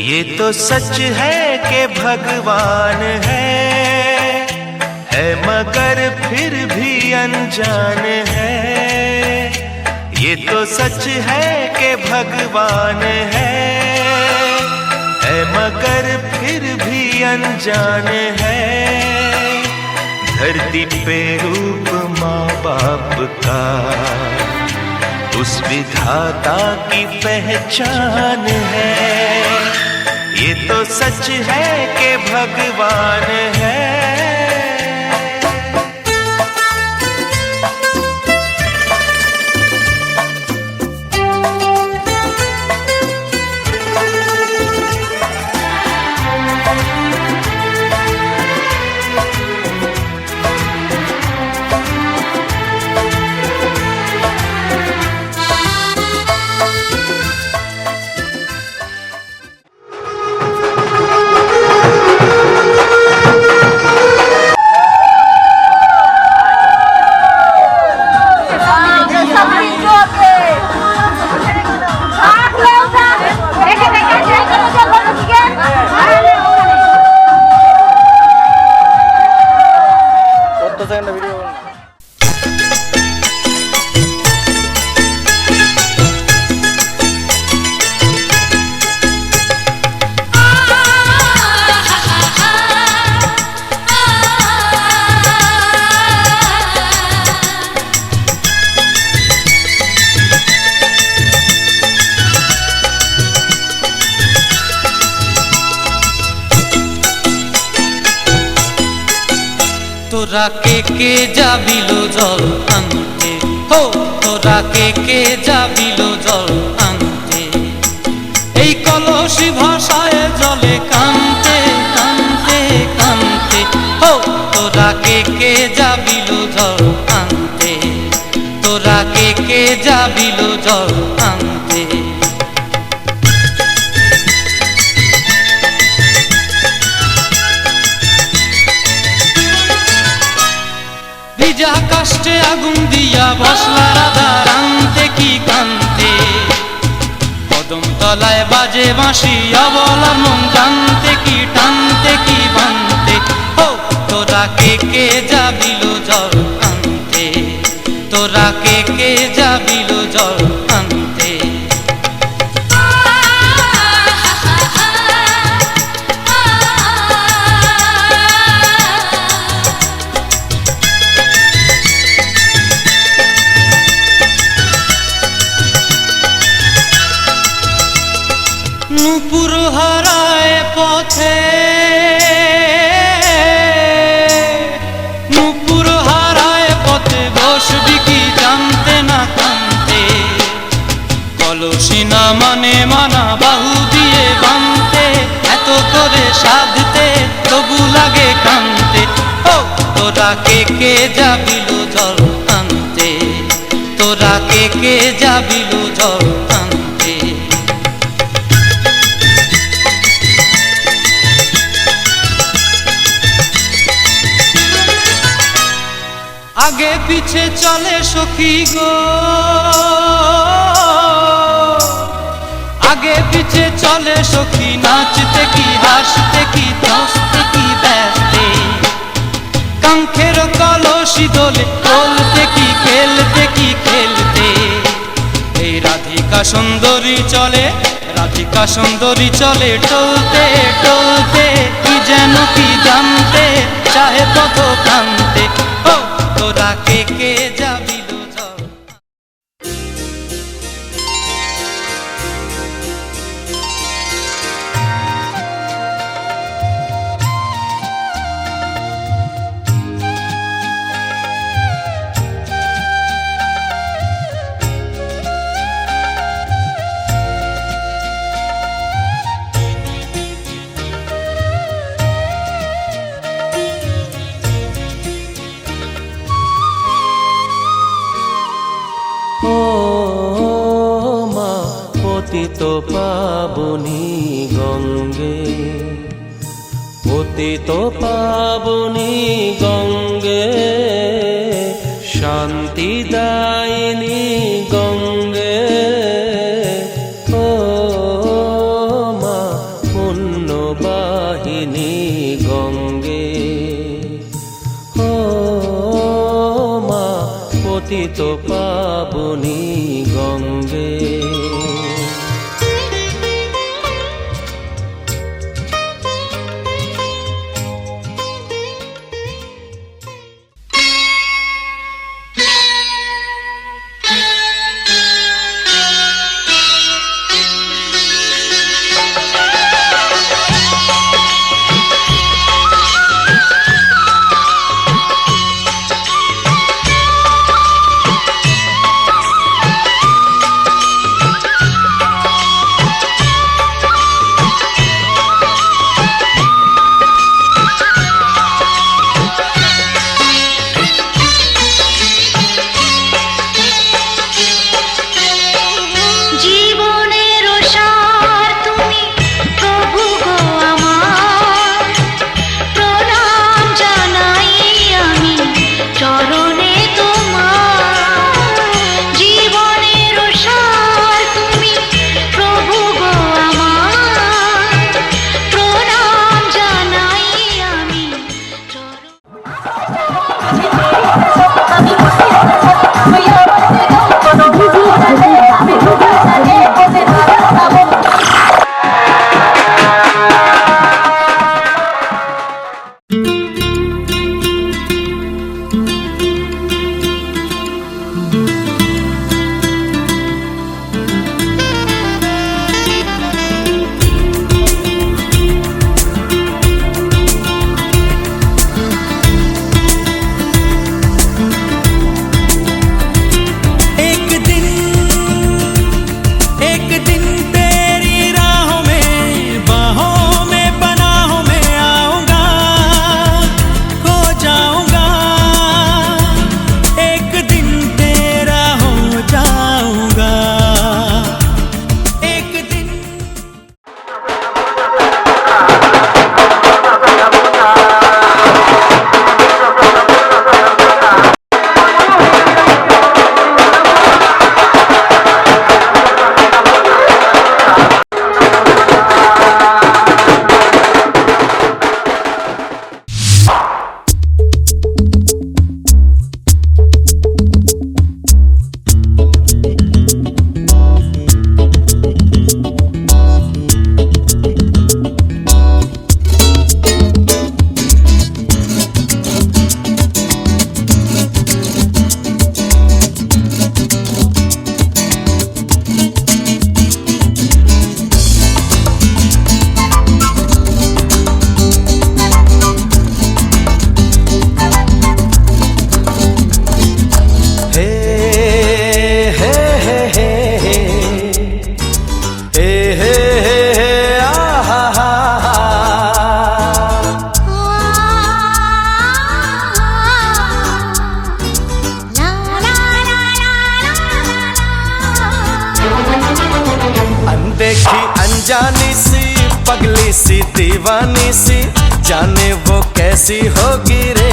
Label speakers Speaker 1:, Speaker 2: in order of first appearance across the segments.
Speaker 1: ये तो सच है कि भगवान है मगर फिर भी अनजान है। ये ये तो सच है कि भगवान है मगर फिर भी अनजान है। धरती पे रूप माँ बाप का उस विधाता की पहचान है। ये तो सच है कि भगवान है।
Speaker 2: তোরা কে যাবিলো জল আনতে, হো তোরা কে যাবিলো জল আনতে, এই কলসি ভাষায় জলে কানতে কানতে কানতে, হো তোরা কে যাবিলো জল আনতে, তোরা কে যাবিলো জল আনতে। ভিজা কাষ্টে আগুন দিয়া বসলা রাধা রানতে কি কানতে, কদম তলায় বাজে বাঁশি অবলার মন জানতে কি টানতে কি বানতে, হো তোরা কে যাবিলো জল আনতে, তোরা কে যাবিলো জল আনতে। নূপুর হারায় পথে, নূপুর হারায় পথে বসবি কি জানতে না কানতে, কলসি না মানে মানা বাহু দিয়ে বানতে, এত করে সাধতে তবু লাগে কানতে, ও তোরা কে যাবিলো জল আনতে, তোরা কে যাবিলো জল আনতে। আগে পিছে চলে সখী গো, আগে পিছে চলে সখী, নাচতে কি হাসতে কি হাসতে কি ব্যস্তে, কাঙ্ক্ষের কলসি দোলে বলতে কি খেলতে কি খেলতে। এই রাধিকা সুন্দরী চলে, রাধিকা সুন্দরী চলে টলতে টলতে, কি যেন কি জানতে চাহে পথ কানতে, ও তোরা কে যাবিলো জল।
Speaker 3: ও মা পতিত পাবনী গঙ্গে, পতিত পাবনী গঙ্গে, শান্তিদায়িনী গঙ্গে, ও মা পুণ্যবাহিনী গঙ্গে, ও মা পতিত পাবনী গঙ্গে।
Speaker 1: देखी अनजानी सी पगली सी दीवानी सी, जाने वो कैसी होगी रे।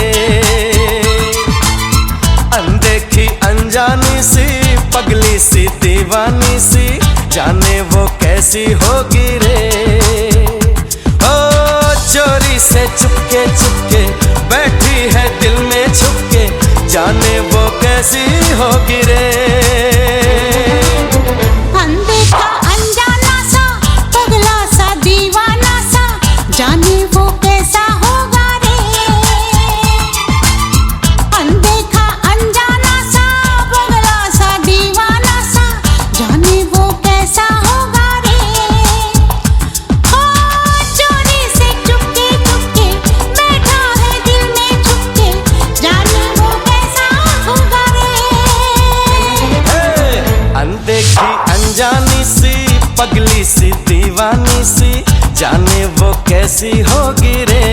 Speaker 1: अनदेखी अनजानी सी पगली सी दीवानी सी, जाने वो कैसी होगी रे। ओ चोरी से चुपके चुपके बैठी है दिल में छुपके, जाने वो कैसी होगी रे।
Speaker 4: अनदेखा अनजाना सा पगला सा दीवाना सा, जाने वो कैसा होगा रे। अनदेखा अनजाना सा पगला सा दीवाना सा, जाने वो कैसा होगा रे। ओ चोरी से चुपके चुपके बैठा है दिल में छुपके, जाने वो कैसा होगा रे।
Speaker 1: अनदेखी अनजानी सी पगली सी दीवानी सी, जाने वो कैसी होगी रे।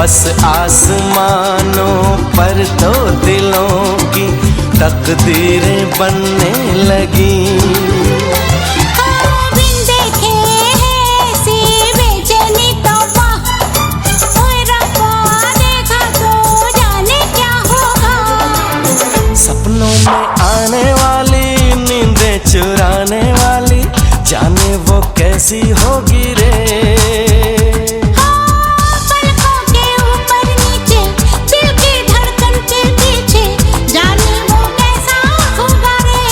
Speaker 1: बस आसमानों पर तो दिलों की तकदीरें बनने लगी।
Speaker 4: बिन देखे ऐसी बेचैनी तौबा, ओए रब्बा देखा तो जाने क्या होगा।
Speaker 1: सपनों में आने वाली, नींदें चुराने वाली, जाने वो कैसी होगी रे।
Speaker 4: पलकों के ऊपर नीचे, दिल की धड़कन के पीछे, जाने वो कैसा होगा रे।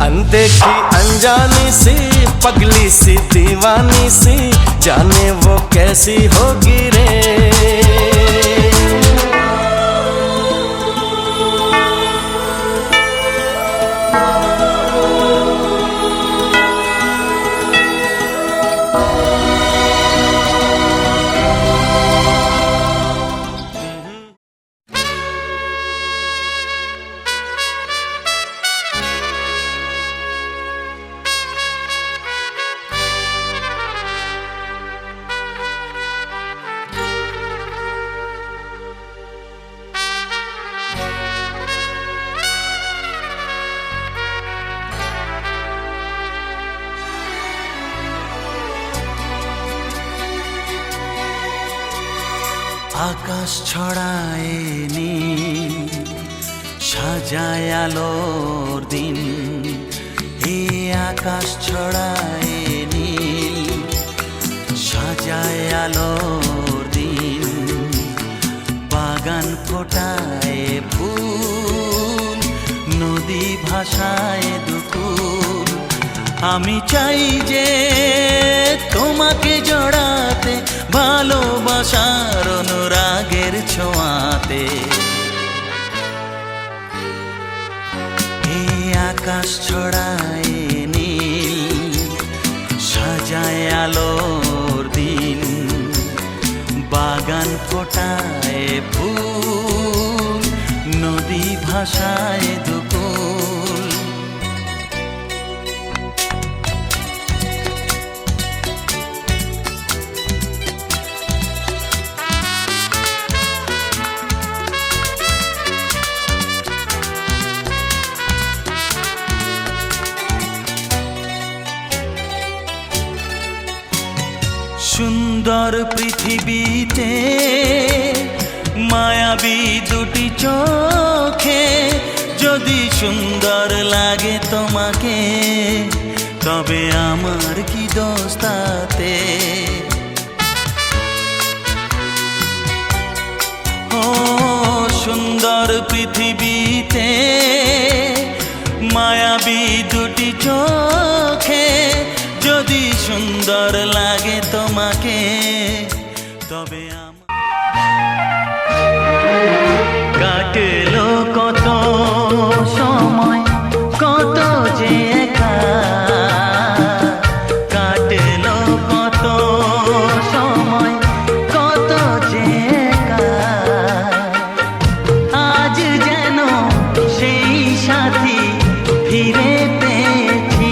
Speaker 1: अनदेखी अनजानी सी, पगली सी दीवानी सी, जाने वो कैसी होगी रे। আকাশ ছড়ায় নীল, সাজায় আলোর দিন। এই আকাশ ছড়ায় নীল, সাজায় আলোর দিন। বাগান ফোটায় ফুল, নদী ভাসায় দুকুল। আমি চাই যে তোমাকে জড়াতে, ভালোবাসার অনুরাগের ছোঁয়াতে। এই আকাশ ছড়ায় নীল, সাজায় আলোর দিন। বাগান ফোটায় ফুল, নদী ভাসায় দুকুল। সুন্দর পৃথিবীতে মায়াবী দুটি চোখে, যদি সুন্দর লাগে তোমাকে, তবে আমার কি দোষ তাতে। ও সুন্দর পৃথিবীতে মায়াবী দুটি চোখে, যদি সুন্দর লাগে তোমাকে, তবে কাটলো কত সময়, কত যে একা। কাটলো কত সময়, কত যে একা। আজ যেন সেই সাথী ফিরে পেয়েছি,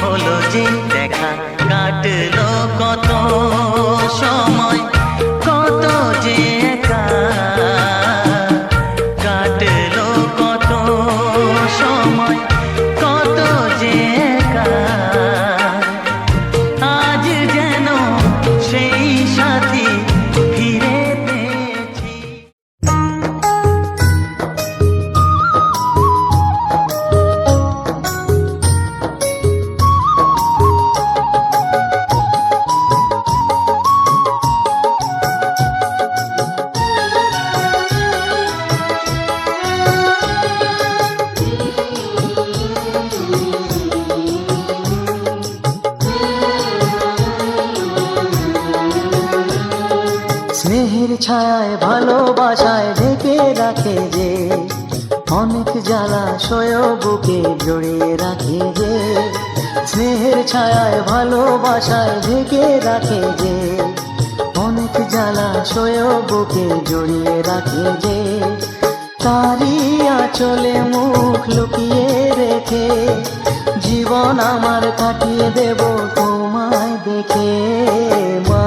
Speaker 1: হলো যে দেখা। কাটলো কত সময়, কত যে একা। কাটলো কত সময়, কত যে একা। আজ যেন সেই সাথী ফিরে পেয়েছি।
Speaker 5: স্নেহের ছায়ায় ভালোবাসায় ঢেকে রাখে যে, অনেক জ্বালাশয় বুকে জড়িয়ে রাখে যে। স্নেহের ছায়ায় ভালোবাসায় ঢেকে রাখে যে, অনেক জ্বালাশয় বুকে জড়িয়ে রাখে যে। তারি আঁচলে মুখ লুকিয়ে রেখে, জীবন আমার কাটিয়ে দেব তোমায় দেখে। মা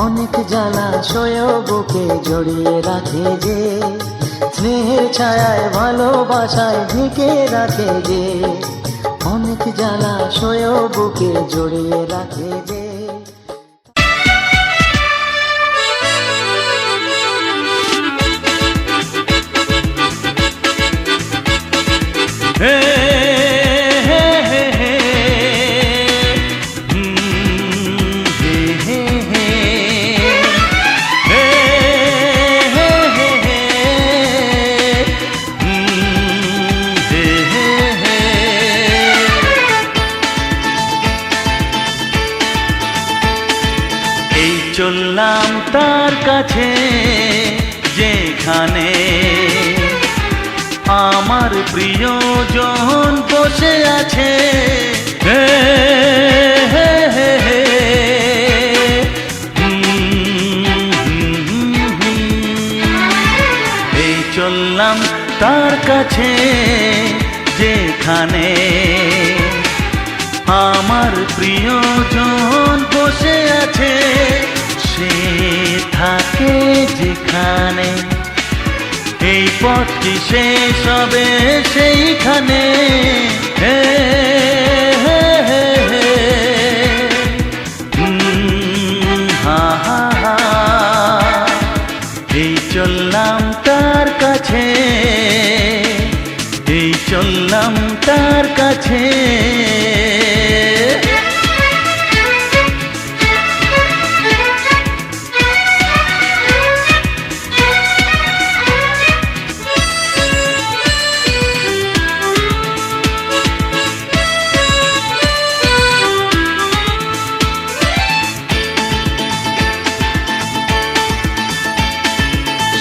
Speaker 5: অনেক জ্বালা সয়েও বুকে জড়িয়ে রাখে যে, স্নেহের ছায়ায় ভালোবাসায় ঢেকে রাখে যে, অনেক জ্বালা সয়েও বুকে জড়িয়ে রাখে যে।
Speaker 2: চললাম তার কাছে যেখানে আমার প্রিয়জন বসে আছে, এই চললাম তার কাছে যেখানে আমার প্রিয়জন বসে আছে, সে থাকে যেখানে এই পথটি শেষ হবে সেইখানে। এই চললাম তার কাছে, এই চললাম তার কাছে।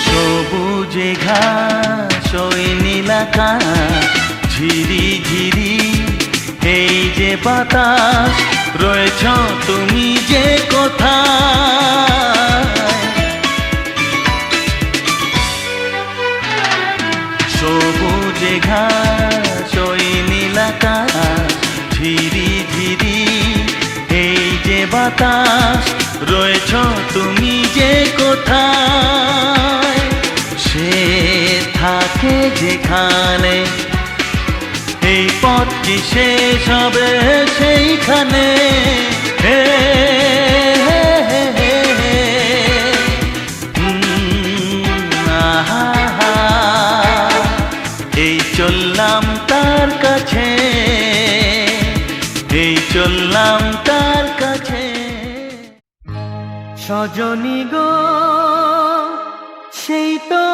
Speaker 2: সবুজে ঘাস ওই নীল আকাশ ঝিরি ঝিরি এই যে বাতাস, রয়েছ তুমি যে কোথায়। সবুজে ঘাস ওই নীল আকাশ ঝিরি ঝিরি এই যে বাতাস, রয়েছ তুমি যে কোথায়। সে থাকে যেখানে এই পথটি শেষ হবে সেইখানে। এই চললাম তার কাছে, এই চললাম তার কাছে। সজনী গো সেই তো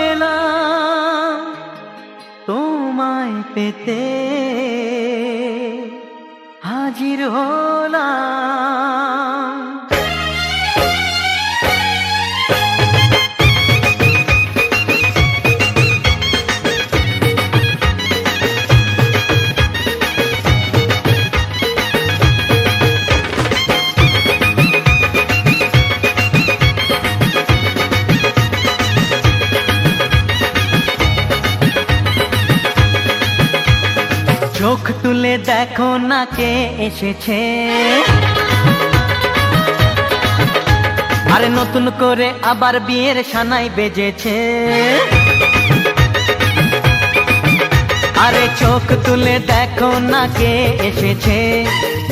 Speaker 2: এলাম তোমায় পেতে, হাজির হলাম। চোখ তুলে দেখো না কে এসেছে, আরে নতুন করে আবার বিয়ের সানাই বেজেছে। আরে চোখ তুলে দেখো না কে এসেছে,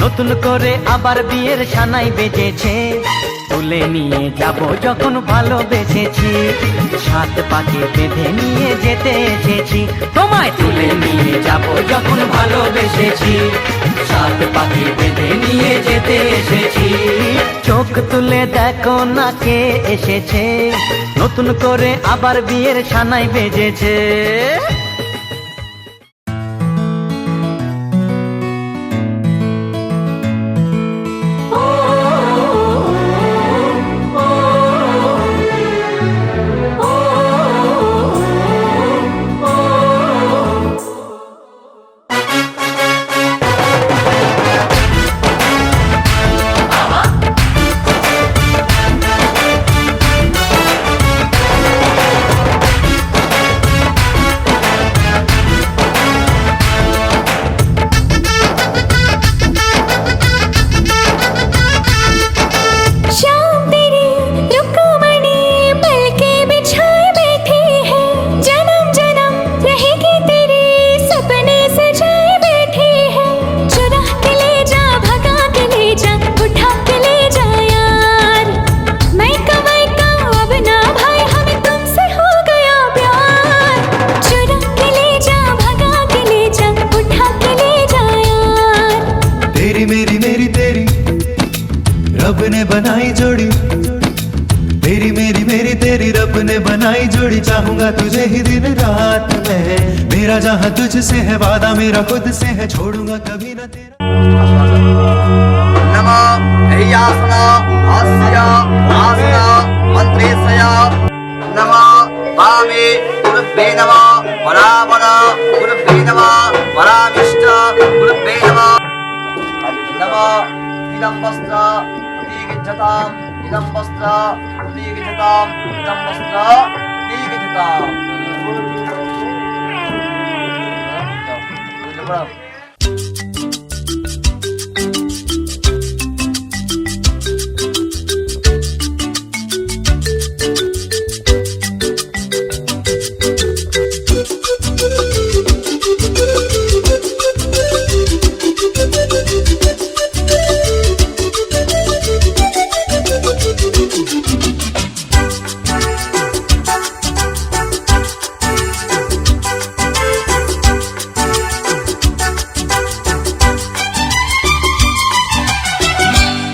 Speaker 2: নতুন করে আবার বিয়ের সানাই বেজেছে। তুলে নিয়ে যাব যখন ভালোবেসেছি, সাত পাকে বেঁধে নিয়ে যেতে এসেছি। তোমায় তুলে নিয়ে যাব যখন ভালোবেসেছি, সাত পাকে বেঁধে নিয়ে যেতে এসেছি। চোখ তুলে দেখো না কে এসেছে, নতুন করে আবার বিয়ের সানাই বেজেছে।
Speaker 6: गले बनाई जोड़ी चाहूंगा तुझे ही दिन रात में मेरा जहां तुझसे है वादा मेरा खुद से है छोड़ूंगा कभी ना तेरा
Speaker 7: नमो ह्यासन हास्य आसन मंत्रेशय नमो वामे गुरुभ्ये नमः वरावण गुरुभ्ये नमः वरामिष्ट गुरुभ्ये नमः नमो इदं वस्त्र प्रतीगच्छताम् इदं वस्त्र प्रतीगच्छताम् इदं वस्त्र प्रतीगच्छताम्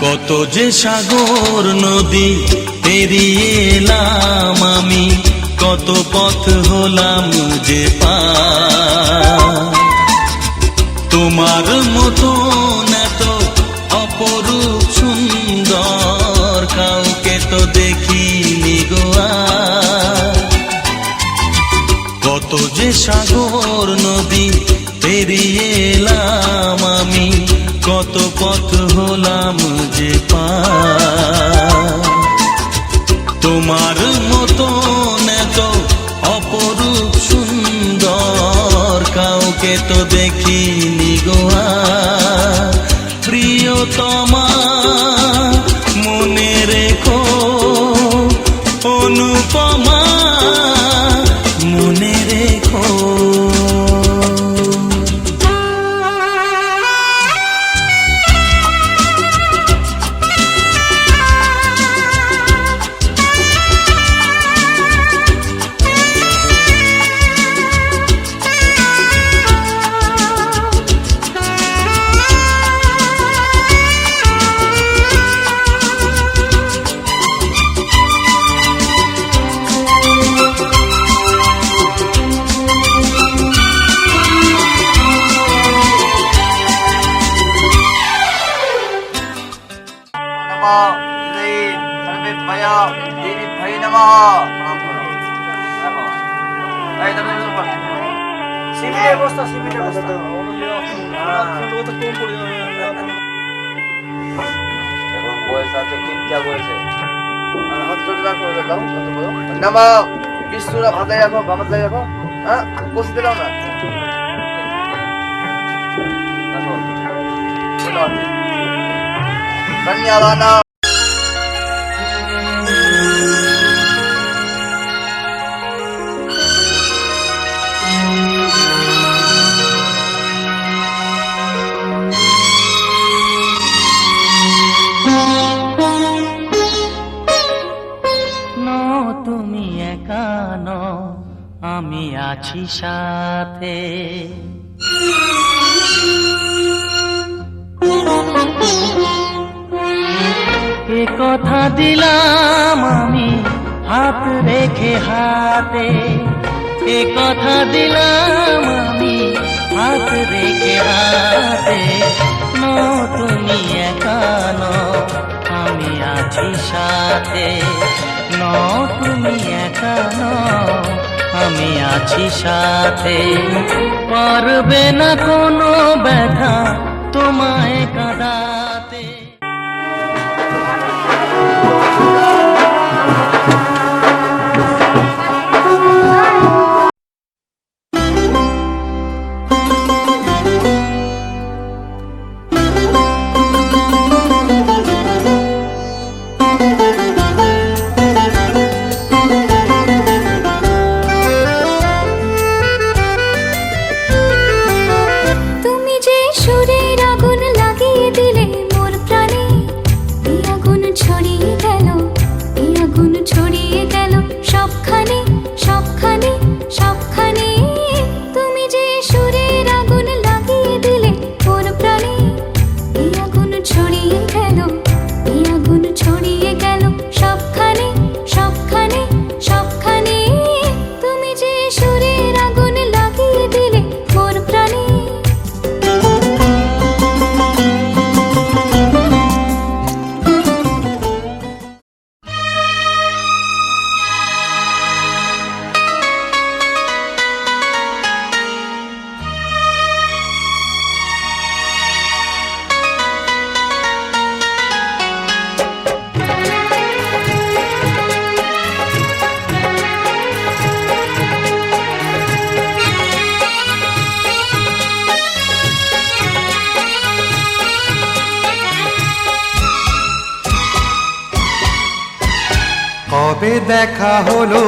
Speaker 3: কত যে সাগর নদী পেরিয়ে এলাম আমি কত পথ হলাম যে পার তোমার মতো এত অপরূপ সুন্দর কাউকে তো দেখিনি গো আর। কত যে সাগর নদী পেরিয়ে এলাম আমি কত পথ হলাম যে পার তোমার মতো এত অপরূপ সুন্দর কাউকে তো দেখিনি গো আর। প্রিয়তমা মনে রেখো অনুপমা মনে রেখো
Speaker 7: नमो विष्णुरा भाताई राखो भामतलाई राखो हाँ कोसी दिलाओ ना कन्यादान
Speaker 3: তুমি একা নও আমি আছি সাথে এ কথা দিলাম আমি হাত রেখে হাতে এ কথা দিলাম আমি হাত রেখে হাতে নও তুমি একা নও আমি আছি সাথে নও তুমি একা নও আমি আছি সাথে পারবে না কোনো ব্যথা তোমায় কাঁদাতে
Speaker 4: সবখানে
Speaker 6: কবে দেখা হলো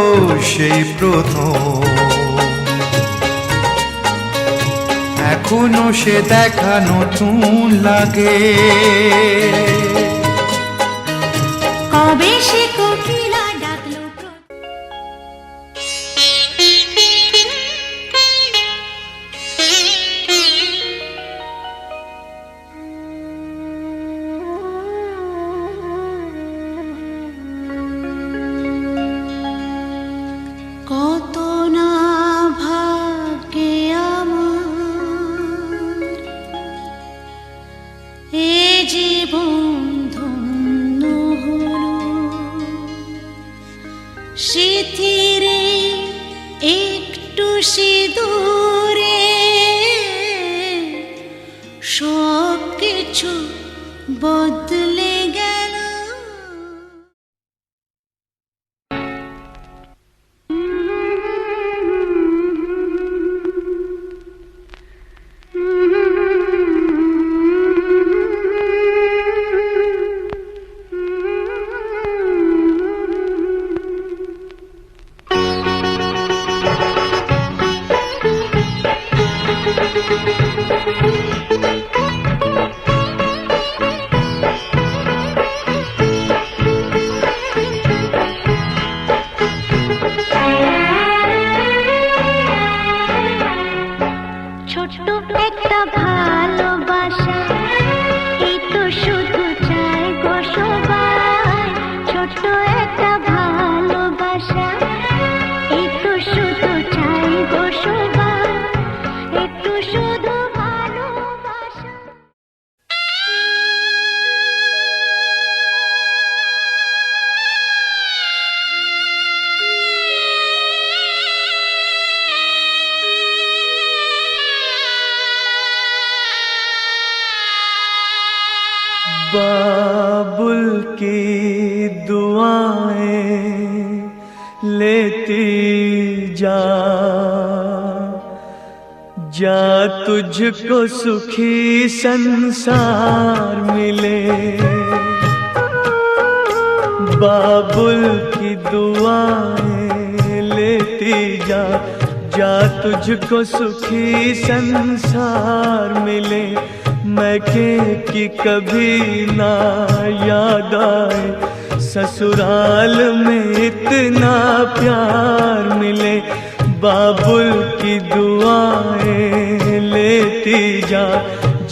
Speaker 6: সেই প্রথম, এখনো সে দেখা নতুন লাগে।
Speaker 4: কবে সে কোকিলা ডাকলো কত না ভাগ্যে আমার এ জীবন ধন্য হলো, স্মৃতিরে একটু সিঁদুরে সব কিছু বদলে গেল। ছোট্ট একটা ভালোবাসা, এই তো শুধু চাই গো সবাই। ছোট্ট একটা ভালোবাসা, এই তো শুধু চাই গো সবাই। একটু শুধু ভালোবাসা।
Speaker 3: बाबुल की दुआएं लेती जा, जा तुझको सुखी संसार मिले। बाबुल की दुआएं लेती जा, जा तुझको सुखी संसार मिले। मैके की कभी ना याद आए, ससुराल में इतना प्यार मिले। बाबुल की दुआएं लेती जा,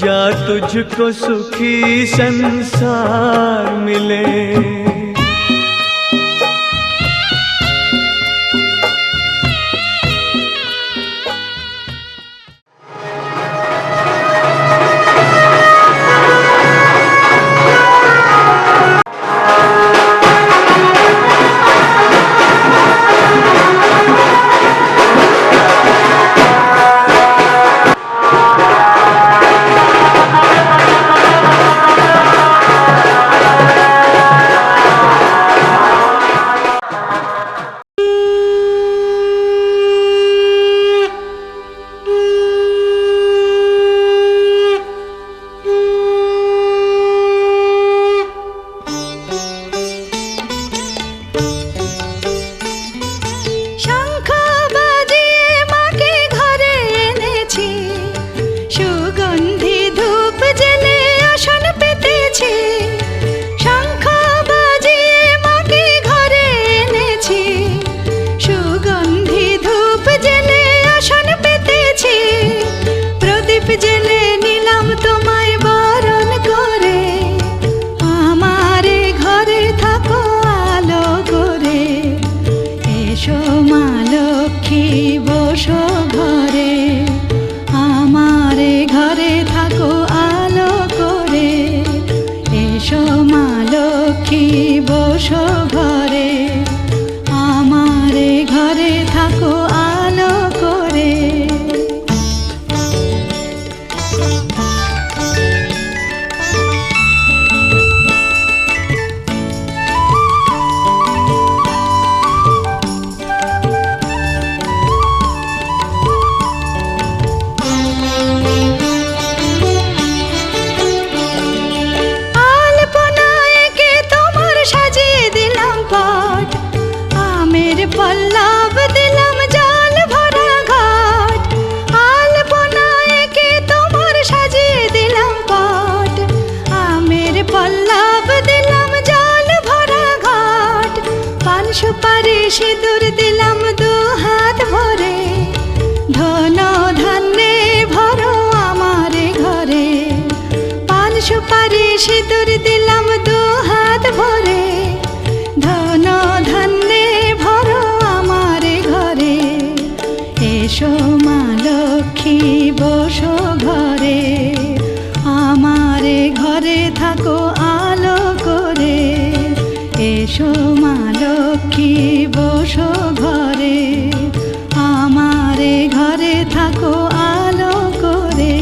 Speaker 3: जा तुझको सुखी संसार मिले।
Speaker 8: সুপারি সিঁদুর দিলাম দু হাত ভরে, ধন ধান্যে ভরো আমারে ঘরে। পান সুপারি সিঁদুর দিলাম দু হাত ভরে, ধন ধান্যে ভরো আমারে ঘরে। এসো মা লক্ষ্মী বসো ঘরে, আমারে ঘরে থাকো আলো করে। এসো মা লক্ষ্মী বসো ঘরে, আমারে ঘরে থাকো আলো করে।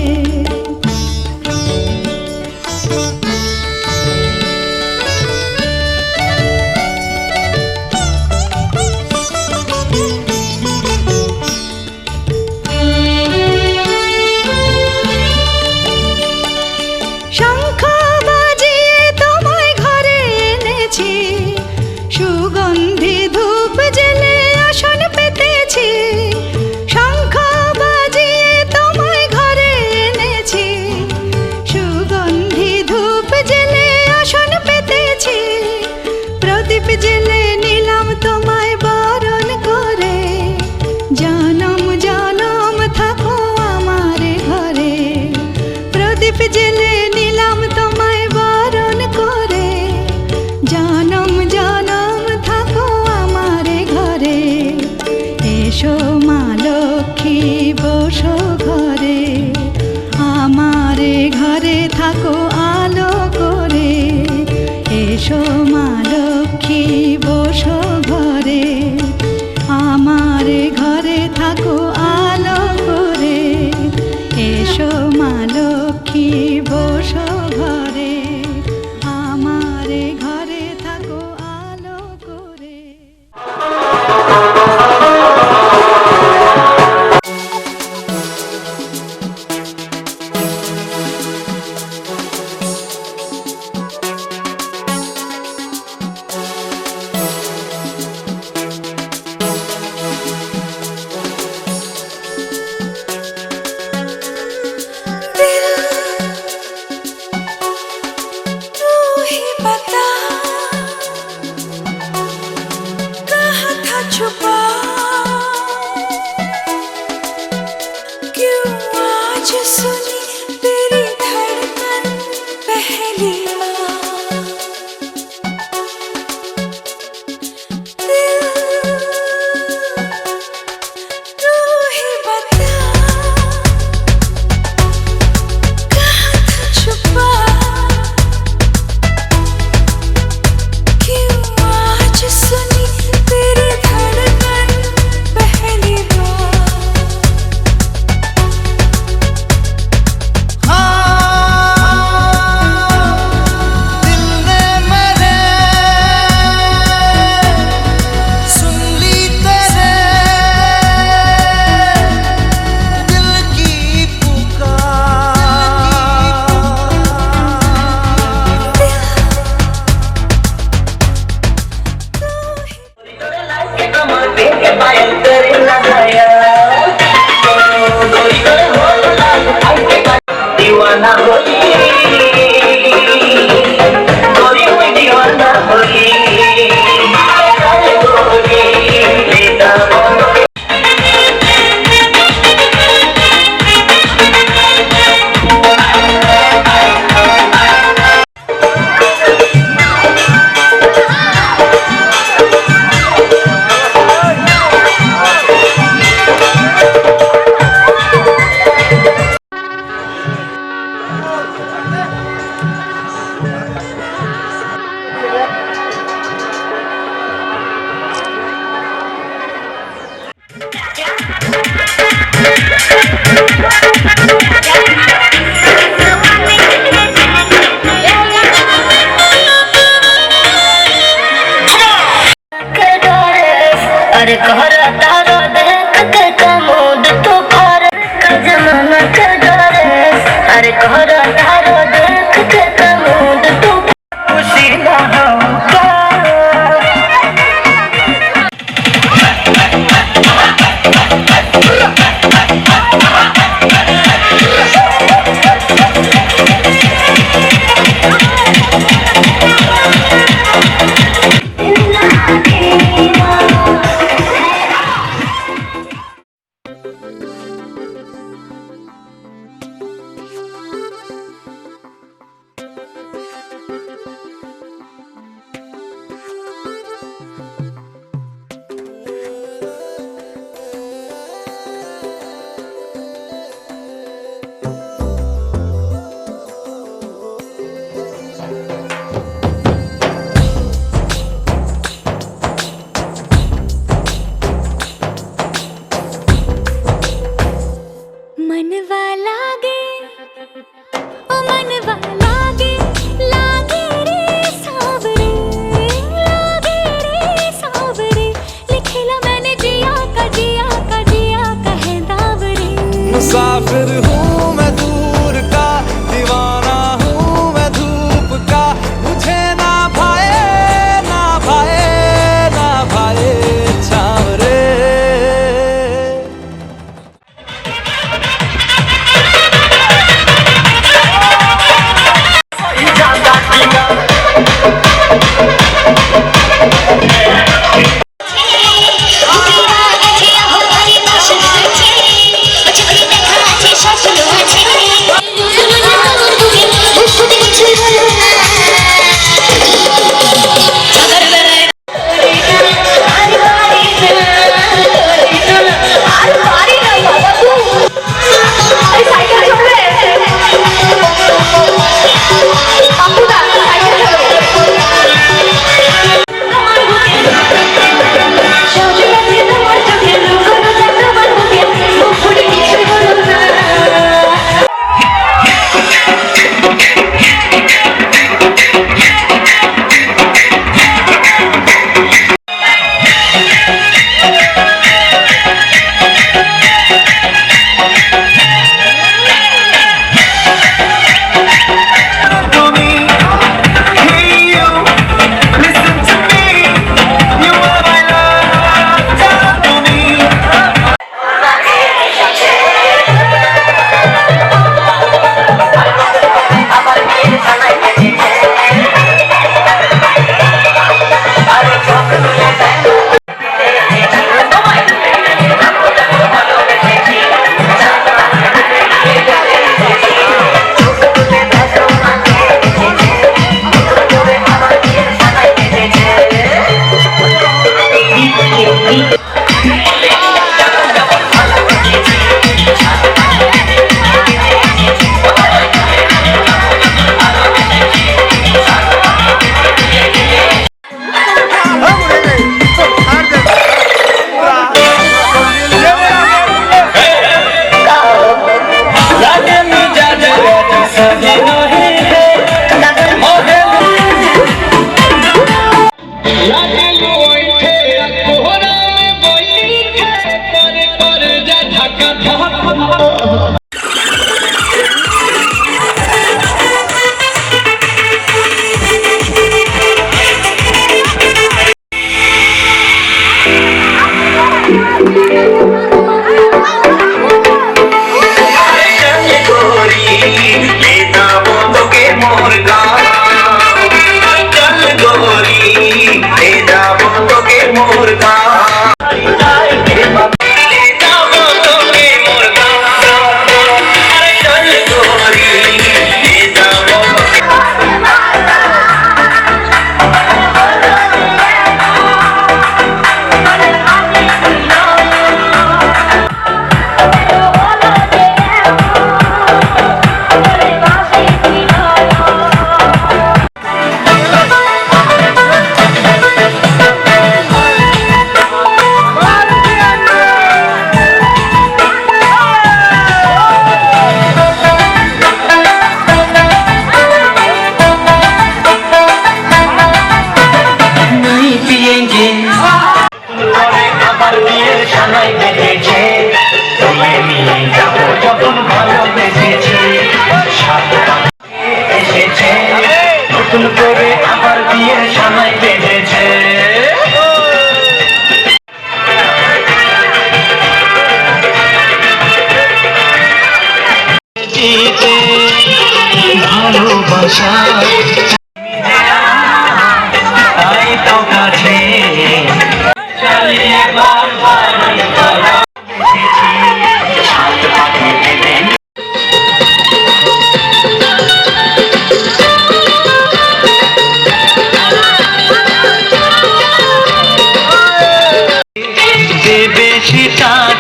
Speaker 8: শঙ্খ বাজিয়ে তোমায় ঘরে এনেছি, সুগন্ধি ধূপ জেলে আসন পেতেছি। শঙ্খ বাজিয়ে তোমায় ঘরে এনেছি, সুগন্ধি ধূপ জেলে আসন পেতেছি। প্রদীপ জেলে নিলাম তোমায় বরণ করে, জনম জনম থাকো আমারে ঘরে। প্রদীপ জেলে নিলাম তোমায় বরণ করে, জনম জনম থাকো আমারে ঘরে। এসো মা লক্ষ্মী বসো ঘরে, আমারে ঘরে থাকো আলো করে। এসো মা লক্ষ্মী বসো ঘরে, আমারে ঘরে থাকো আলো করে। এসো মা লক্ষ্মী বসো ঘরে, আমারে ঘরে থাকো আলো করে। तू ही बता कहाँ था छुपा, क्यों आज सुनी तेरी धड़कन पहली बार। दिल तू ही बता कहाँ था छुपा, क्यों आज सुनी तेरी धड़कन पहली बार।
Speaker 1: दिल ने मेरे सुन ली तेरे दिल की पुकार।
Speaker 9: दीवाना होली गोरी हुई दीवाना होली गोरी सीता अरे कहरा तारा देख के कमोद तो फार का जमाना के डरे। अरे कहरा तारा देख के कमोद तो खुशी ना होगा।
Speaker 10: Thank you.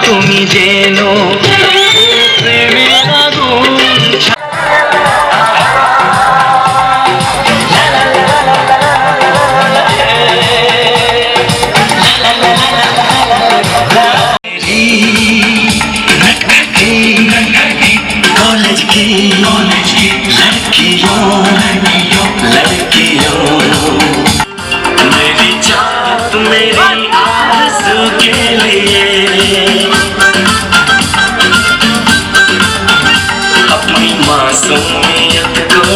Speaker 2: তুমি যেন প্রেমের আগুন कॉलेज की लड़कियों मेरी चाहत मेरी आरज़ू के लिए अपनी मासूमियत को